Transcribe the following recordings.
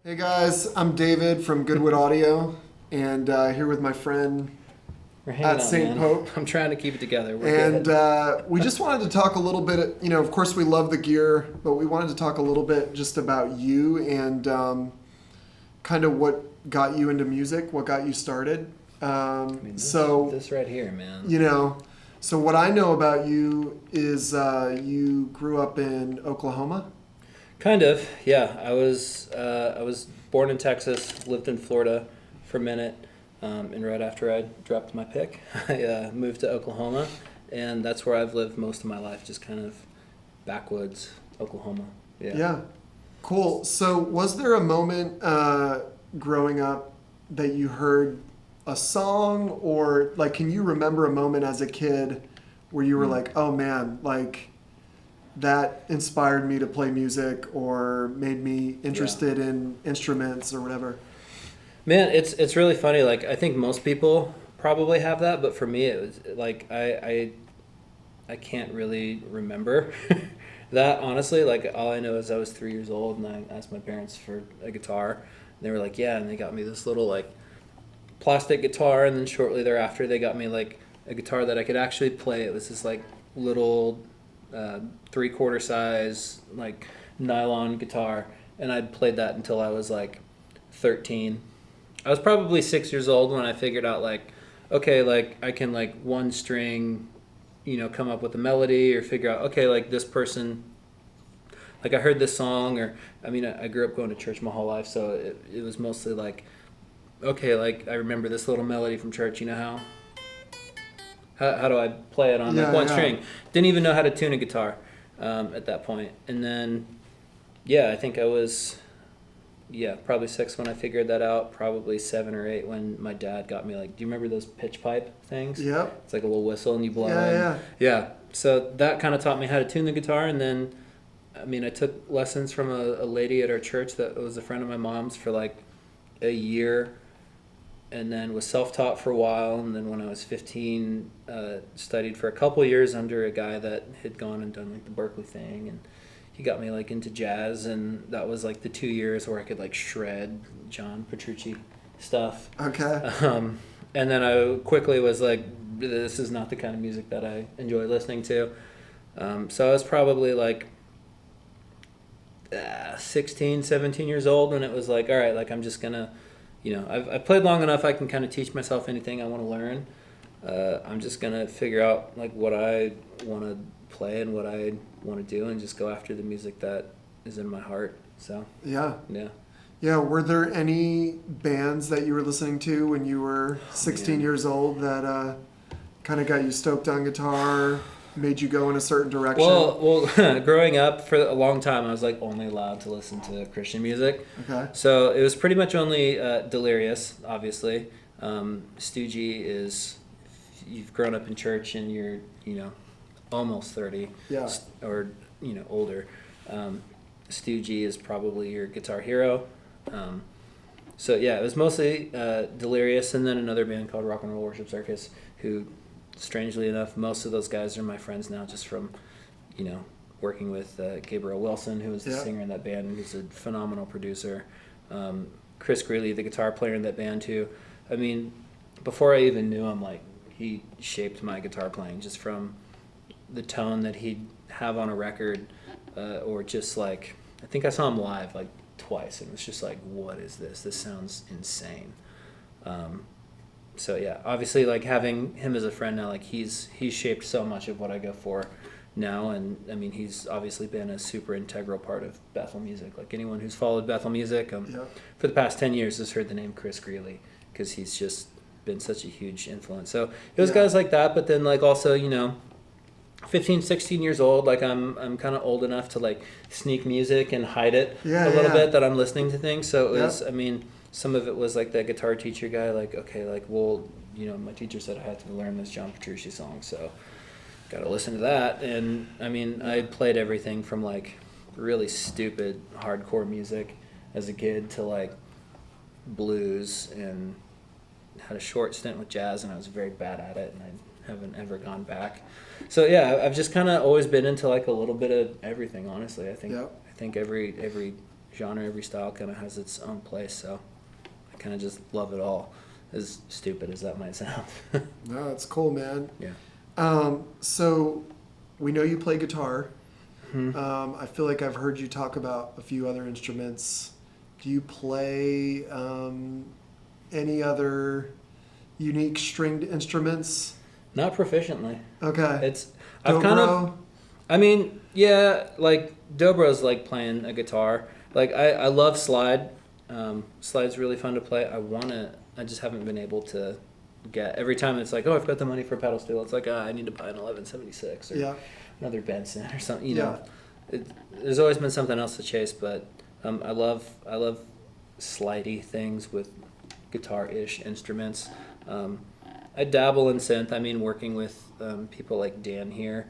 Hey guys, I'm David from Goodwood Audio, and here with my friend We're hanging at out, St. man. Pope. I'm trying to keep it together. We're And good. we just wanted to talk a little bit, of course we love the gear, but we wanted to talk a little bit just about you and kind of what got you into music, what got you started. This right here, man. So what I know about you is you grew up in Oklahoma. Kind of, yeah. I was born in Texas, lived in Florida for a minute, and right after I dropped my pick, I moved to Oklahoma, and that's where I've lived most of my life, just kind of backwoods Oklahoma. Yeah. Yeah. Cool. So, was there a moment growing up that you heard a song, or like, can you remember a moment as a kid where you were like, oh man, like that inspired me to play music or made me interested in instruments or whatever? Man, it's really funny. Like I think most people probably have that, but for me, it was like I can't really remember that honestly. Like all I know is I was 3 years old and I asked my parents for a guitar. And they were like, "Yeah," and they got me this little like plastic guitar, and then shortly thereafter they got me like a guitar that I could actually play. It was this like little 3/4 size like nylon guitar, and I'd played that until I was like 13. I was probably 6 years old when I figured out like, okay, like I can like one string, come up with a melody or figure out, okay, like this person, like I heard this song or, I mean, I grew up going to church my whole life. So it was mostly like, okay, like I remember this little melody from church, how do I play it on like one string? Didn't even know how to tune a guitar at that point. And then, yeah, I think I was probably 6 when I figured that out. Probably 7 or 8 when my dad got me like, do you remember those pitch pipe things? Yep. It's like a little whistle and you blow. Yeah. So that kind of taught me how to tune the guitar. And then, I mean, I took lessons from a lady at our church that was a friend of my mom's for like a year, and then was self-taught for a while. And then when I was 15, studied for a couple years under a guy that had gone and done like the Berkeley thing, and he got me like into jazz, and that was like the 2 years where I could like shred John Petrucci stuff. Okay. And then I quickly was like, this is not the kind of music that I enjoy listening to. So I was probably like 16, 17 years old when it was like, all right, like I'm just gonna, I've played long enough, I can kind of teach myself anything I want to learn. I'm just gonna figure out like what I want to play and what I want to do, and just go after the music that is in my heart. So Yeah. yeah. Were there any bands that you were listening to when you were 16 years old that kind of got you stoked on guitar, made you go in a certain direction? Well, growing up for a long time, I was like only allowed to listen to Christian music. Okay. So it was pretty much only Delirious, obviously. Stoogie is, you've grown up in church and you're, almost 30, Yeah. or older. Stoogie is probably your guitar hero. So yeah, it was mostly Delirious, and then another band called Rock and Roll Worship Circus, who, strangely enough, most of those guys are my friends now, just from working with Gabriel Wilson, who was the singer in that band, and he's a phenomenal producer. Chris Greeley, the guitar player in that band too. I mean, before I even knew him, like he shaped my guitar playing just from the tone that he'd have on a record, or just like, I think I saw him live like twice, and it was just like, what is this? This sounds insane. So yeah, obviously like having him as a friend now, like he's shaped so much of what I go for now, and I mean he's obviously been a super integral part of Bethel music. Like anyone who's followed Bethel music for the past 10 years has heard the name Chris Greeley, because he's just been such a huge influence. So it was guys like that, but then like also 15, 16 years old, like I'm kind of old enough to like sneak music and hide it a little bit that I'm listening to things. So it was, I mean, some of it was like that guitar teacher guy, like, okay, like, well, my teacher said I had to learn this John Petrucci song, so got to listen to that. And I mean, I played everything from like really stupid hardcore music as a kid to like blues, and had a short stint with jazz, and I was very bad at it, and I haven't ever gone back. So yeah, I've just kind of always been into like a little bit of everything, honestly. I think every genre, every style kind of has its own place. So I kind of just love it all, as stupid as that might sound. No, it's cool, man. Yeah. So we know you play guitar. Mhm. I feel like I've heard you talk about a few other instruments. Do you play any other unique stringed instruments? Not proficiently. Okay. It's I've kind of Dobro? I mean, yeah, like Dobro's like playing a guitar. Like I love slide. Slide's really fun to play. I just haven't been able to get. Every time it's like, oh, I've got the money for a pedal steel. It's like, I need to buy an 1176 or Yeah. another Benson or something. Yeah. There's always been something else to chase, but I love slidey things with guitar-ish instruments. I dabble in synth. I mean, working with people like Dan here,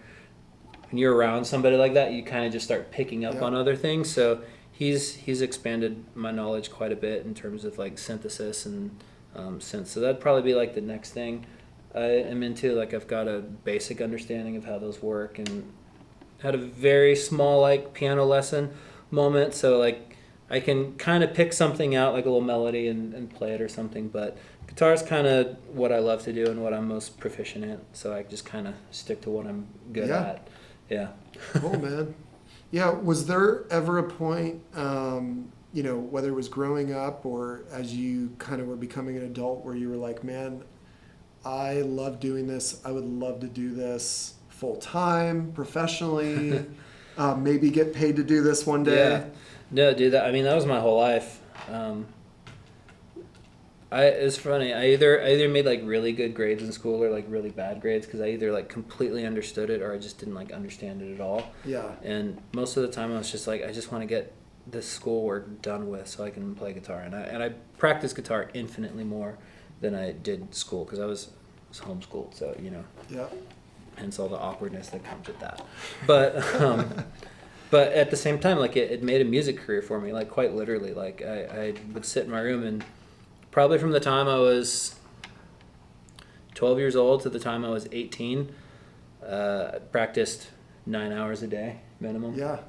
when you're around somebody like that, you kind of just start picking up Yeah. on other things. So he's expanded my knowledge quite a bit in terms of like synthesis and synth. So that'd probably be like the next thing I am into. Like I've got a basic understanding of how those work, and had a very small like piano lesson moment. So like I can kind of pick something out, like a little melody, and play it or something. But guitar's kind of what I love to do and what I'm most proficient in. So I just kind of stick to what I'm good Yeah. at. Yeah. Cool, man. Yeah. Was there ever a point, whether it was growing up or as you kind of were becoming an adult, where you were like, man, I love doing this. I would love to do this full time, professionally, maybe get paid to do this one day? Yeah. No, dude. That was my whole life. It's funny. I either made like really good grades in school or like really bad grades because I either like completely understood it or I just didn't like understand it at all. Yeah. And most of the time I was just like, I just want to get this schoolwork done with so I can play guitar. And I practiced guitar infinitely more than I did school because I was homeschooled. So Yeah. hence all the awkwardness that comes with that. But but at the same time, like it made a music career for me. Like quite literally, like I would sit in my room and. Probably from the time I was 12 years old to the time I was 18, practiced 9 hours a day minimum. Yeah.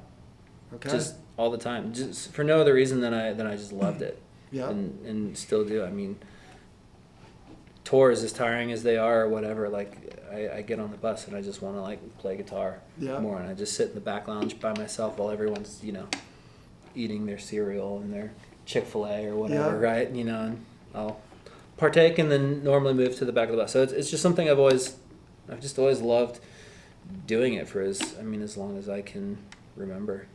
Okay. Just all the time, just for no other reason than I just loved it. Yeah. And still do. I mean, tours as tiring as they are or whatever, like I get on the bus and I just want to like play guitar Yeah. more, and I just sit in the back lounge by myself while everyone's eating their cereal and their Chick-fil-A or whatever, Yeah. right? And I'll partake and then normally move to the back of the bus. So it's just something I've just always loved doing it for as long as I can remember.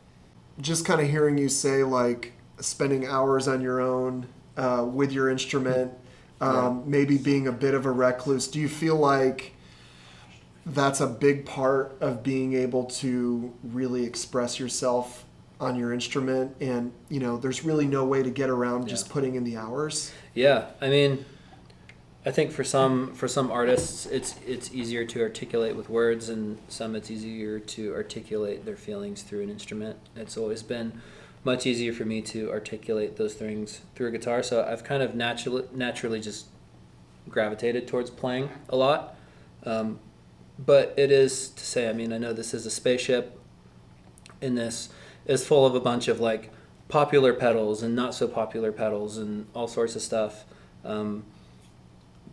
Just kind of hearing you say like spending hours on your own with your instrument, maybe being a bit of a recluse. Do you feel like that's a big part of being able to really express yourself on your instrument, and there's really no way to get around just putting in the hours? Yeah, I think for some artists it's easier to articulate with words, and some it's easier to articulate their feelings through an instrument. It's always been much easier for me to articulate those things through a guitar, so I've kind of naturally just gravitated towards playing a lot. But it is to say, I know this is a spaceship, and this is full of a bunch of like popular pedals and not so popular pedals and all sorts of stuff.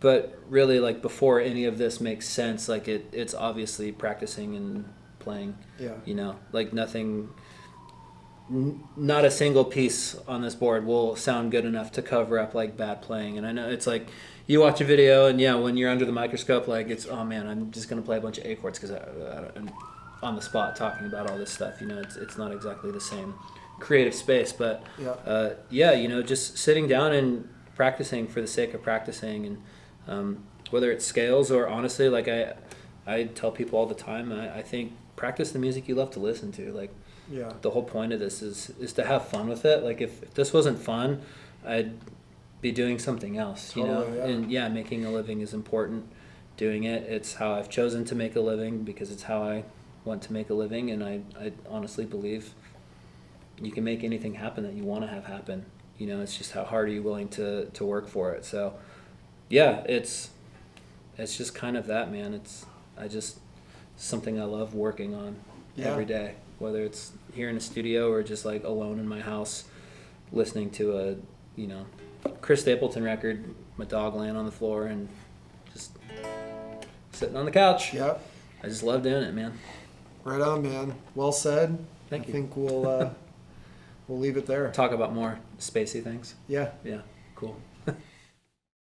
But really, like before any of this makes sense, like it's obviously practicing and playing. Yeah. Like nothing, not a single piece on this board will sound good enough to cover up like bad playing. And I know it's like you watch a video and when you're under the microscope, like it's, oh man, I'm just gonna play a bunch of A chords because I'm on the spot talking about all this stuff. It's not exactly the same creative space, but just sitting down and practicing for the sake of practicing, and whether it's scales or honestly, like I tell people all the time, I think practice the music you love to listen to. Like the whole point of this is to have fun with it. Like if this wasn't fun, I'd be doing something else. Totally, yeah. And making a living is important. Doing it's how I've chosen to make a living because it's how I want to make a living, and I honestly believe you can make anything happen that you want to have happen. It's just how hard are you willing to work for it. So it's just kind of that, man. It's something I love working on every day, whether it's here in the studio or just like alone in my house listening to a, Chris Stapleton record, my dog laying on the floor and just sitting on the couch. Yep. I just love doing it, man. Right on, man. Well said. Thank I you. think we'll leave it there. Talk about more spacey things. Yeah. Yeah, cool.